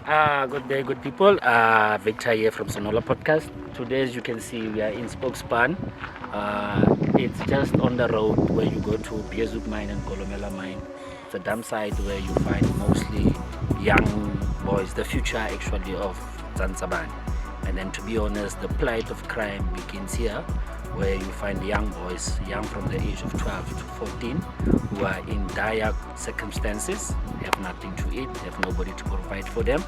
Good day, good people. Victor here from Sonolo podcast. Today, as you can see, we are in Spookspan. It's just on the road where you go to Biezuk Mine and Kolomela Mine. It's a dump site where you find mostly young boys, the future actually of Zanzibar. And then, to be honest, the plight of crime begins here, where you find young boys, young from the age of 12 to 14, who are in dire circumstances, have nothing to eat, have nobody to provide for them.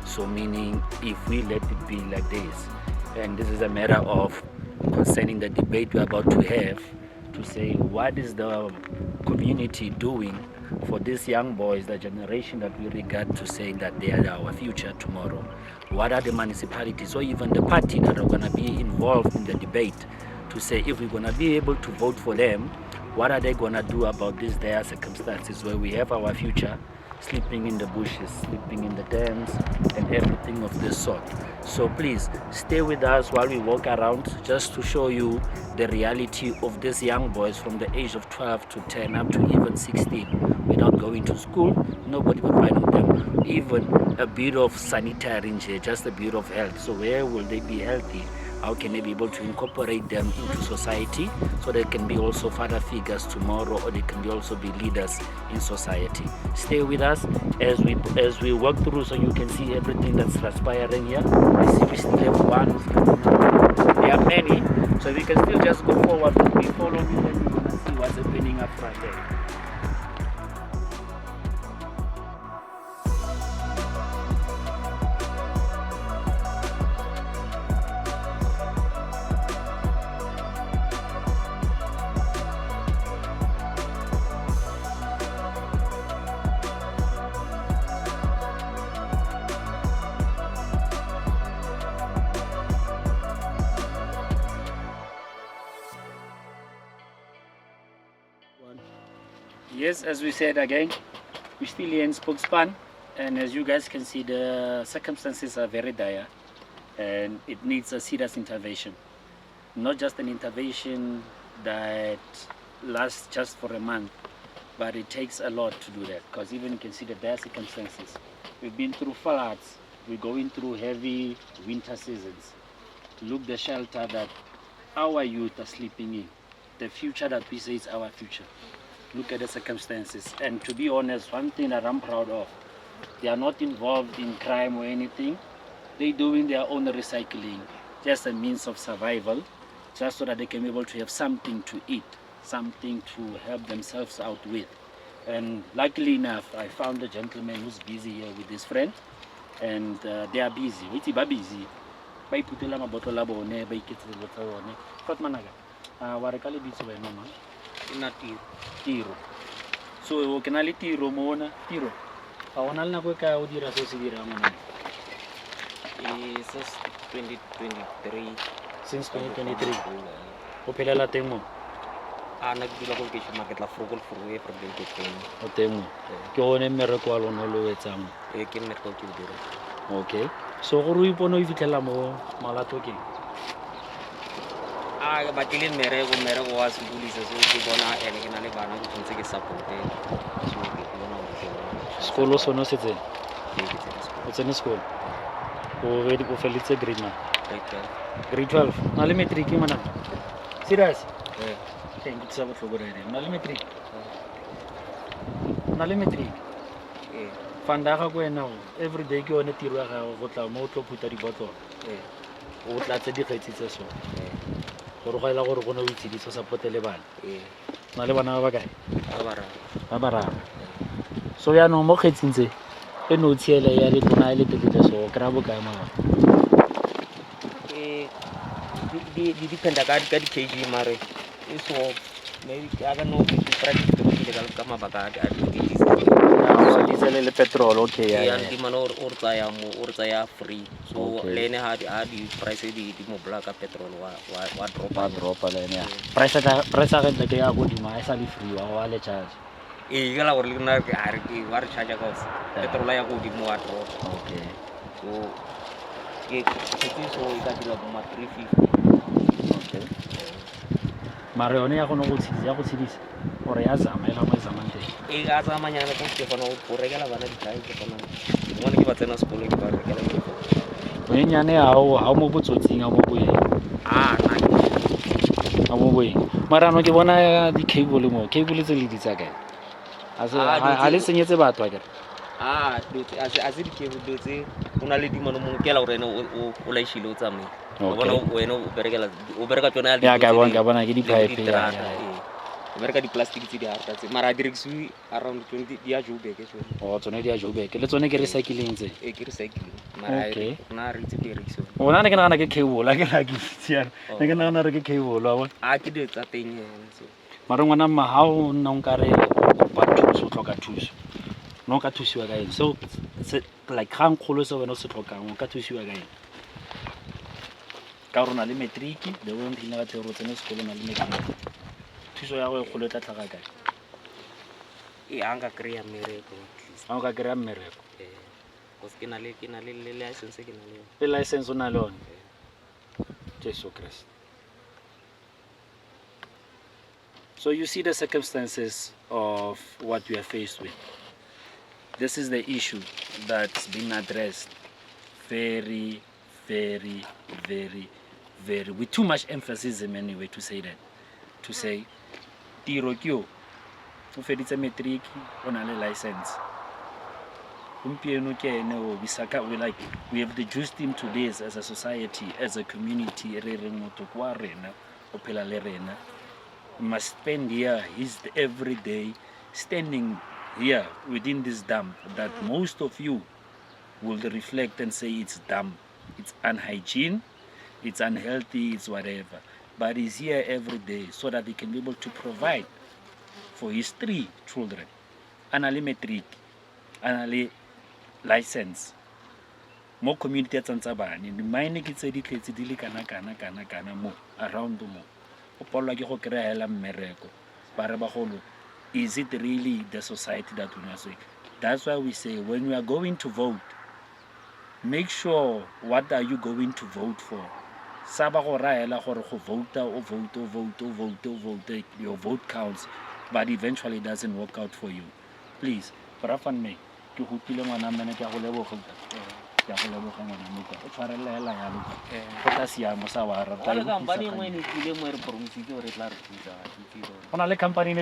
So, meaning, if we let it be like this, and this is a matter of concerning the debate we're about to have, to say what is the community doing for these young boys, the generation that we regard to say that they are our future tomorrow. What are the municipalities or even the party that are going to be involved in the debate to say if we're going to be able to vote for them, what are they going to do about these dire circumstances where we have our future sleeping in the bushes, sleeping in the dams, and everything of this sort. So please stay with us while we walk around just to show you the reality of these young boys from the age of 12 to 10 up to even 16 without going to school, nobody providing them even a bit of sanitary, just a bit of health. So where will they be healthy? How can they be able to incorporate them into society so they can be also father figures tomorrow, or they can be also be leaders in society? Stay with us as we walk through, so you can see everything that's transpiring here. I see we still have one who's coming out. There are many, so we can still just go forward. We follow me, and you're gonna see what's happening up front there. Yes, as we said again, we're still here in Spookspan, and as you guys can see, the circumstances are very dire, and it needs a serious intervention. Not just an intervention that lasts just for a month, but it takes a lot to do that, because even you can see the dire circumstances. We've been through floods, we're going through heavy winter seasons. Look the shelter that our youth are sleeping in, the future that we say is our future. Look at the circumstances, and to be honest, one thing that I'm proud of, they are not involved in crime or anything. They're doing their own recycling, just a means of survival, just so that they can be able to have something to eat, something to help themselves out with. And luckily enough, I found a gentleman who's busy here with his friend, and they are busy. It's busy. Ba iputela mabotolo a bone, ba iketsetse dilo tsa bone. Fatmanaga, wa re ka lebitso wena mang? Ina Tiro. So o ke na le tiro mona, tiro. Ga ona le nako e ka o dira se se dirang mona. since 2023. Since 2023. O phelela teng mo. Ana ke dula ko ke market la Frugol Frugwe from the Cape. O teng mo. Ke one mmereko wa lona lo etsang. Ke nne go ke dira. Okay. So go re ipona o fitlela mo malato ke. Ba tlile mereko wa sebulisa se ke bona ene ke na le bana go ntse ke supporte. So ke bona go Sekolo sono se tsene. ke tsena O tsene sekolo. O felitse grade na. sekolo. Grade 12. Na le matric mana. Serious? Eh. Thank you so much for going. Na le matric. Na le matric. Eh. Fanda ga go wena every day ke one tiro ya gago go tla mo o tlo phuta dibotolo. Eh. O tla tse di kgetsitse so. Eh. Gore go ela gore go ne o itshedisa support le bana. Eh. Na le bana ba kae? Ba Ba bararo. So ya no mo kgetsintse e no tshiele ya le tona ile telele so kra bo kae mama. di dependa ka di kg mare so maybe I don't know if practice ka mabaka a di So diesel le petrol okay ya ya. di mano o tsaya free so Okay. lene ha di price di mo black petrol wa drop Ba le ne. Price ga ke ya go di ma sa le free wa le charge. e ga la gore le nna a re ke wa re charge ka petrol ya go di mo wa drop Okay. so ke so e ka dira mo 350 Okay. Mare yone ya go no go tshedisa gore ya zama ela mo zamang teng. e ga tsamanyana go ke gona go rekela bana di kae ke gona ngwana ke ba tsena sekolo ke ba rekela uniform. Bonyenyane ha o mo botsotsing ha o mo boeng. Ha mo boeng. Mara no ke bona di-cable mo. Cable tse le ditsa kae? Ha le senyetse batho a kere. A se di-cable tse o na le dimano mo ke la gore ene o laishile o tsamaile. O bona wena o bereka tsona ya ka bona ke di-pipe ya. O bereka di-plastic tse di harta tse mara a direkisiwe around 20 di a Joburg ke tsone. Tsone di a Joburg le tsone ke recycling tse. Ke recycling mara rona re itse direkisiwe. Ona ne ke nagana ke cable ke la ke tsiana ne ke nagana re ke cable wa bona ke di tsa teng so mara ngwana mma ha o nna o nkare ba thuso tlhoka thuso no ka thusiwa ka eng so like gang kholo se wena o se tlhokang o ka thusiwa ka eng ka rona le matric the one thing ga tsero tsene sekolo na le matric thuso ya go e kholo tla tlhaga kae anga kreya mereko at least ka kreya mereko because ke na le license ke na le license ona le one Jesus Christ. So you see the circumstances of what we are faced with. This is the issue that's being addressed very, very, very, very, with too much emphasis anyway to say that. To say, tiro kyo, o feditse matric, o na le license. We have reduced him to this as a society, as a community, must spend here his every day standing here within this dump that most of you will reflect and say it's dump, it's unhygiene, it's unhealthy, it's whatever. But he's here every day so that he can be able to provide for his 3 children. Anali matric, anali license. More community at Sansabani, the mining kids said it kana mo around the mo. Is it really the society that we must say? That's why we say when we are going to vote, make sure what are you going to vote for. Your vote counts, but eventually it doesn't work out for you. Please, me. Company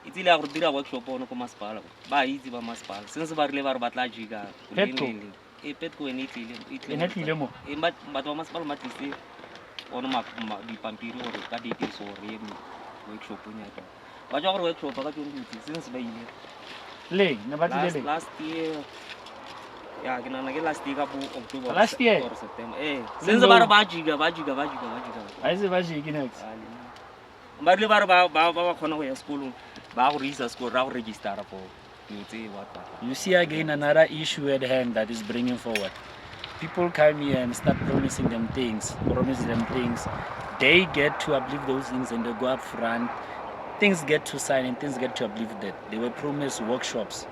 it's ile go dira workshop ono ko masipala ba itse ba masipala since ba rile ba re batla jiga petko ene itlile mo but ba masipala ma tlise ono ma di pampiri gore ka date so re workshop nya ka ba ja gore workshop ka tsone since ba ile le ne ba tlile last year ya ke nana ke last year ka bo October last year or September since ba re ba jiga a ise ba jigi next ba rile ba khona go ya sekolo ba go reisa sekolo ra go register for you see again another issue at hand that is bringing forward. People come here and start promising them things. They get to uplift those things and they go up front. Things get to sign and things get to uplifted. They were promised workshops,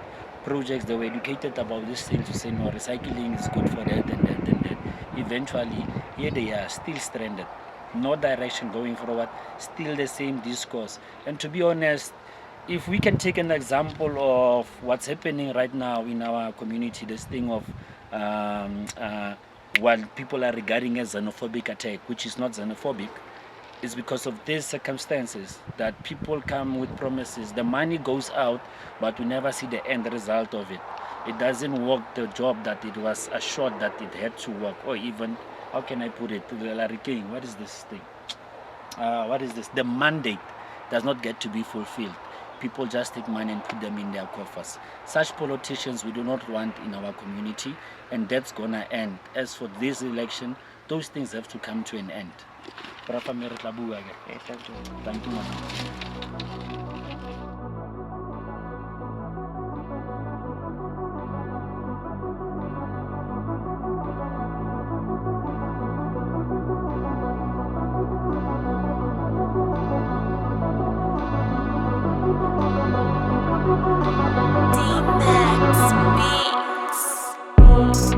projects. They were educated about this thing to say no, recycling is good for that and that. Eventually, here they are still stranded. No direction going forward, still the same discourse. And to be honest, if we can take an example of what's happening right now in our community, this thing of what people are regarding as xenophobic attack, which is not xenophobic, is because of these circumstances that people come with promises. The money goes out, but we never see the end result of it. It doesn't work the job that it was assured that it had to work, or even, how can I put it, what is this thing? What is this? The mandate does not get to be fulfilled. People just take money and put them in their coffers. Such politicians we do not want in our community, and that's gonna end. As for this election, those things have to come to an end. Thank you. Beats.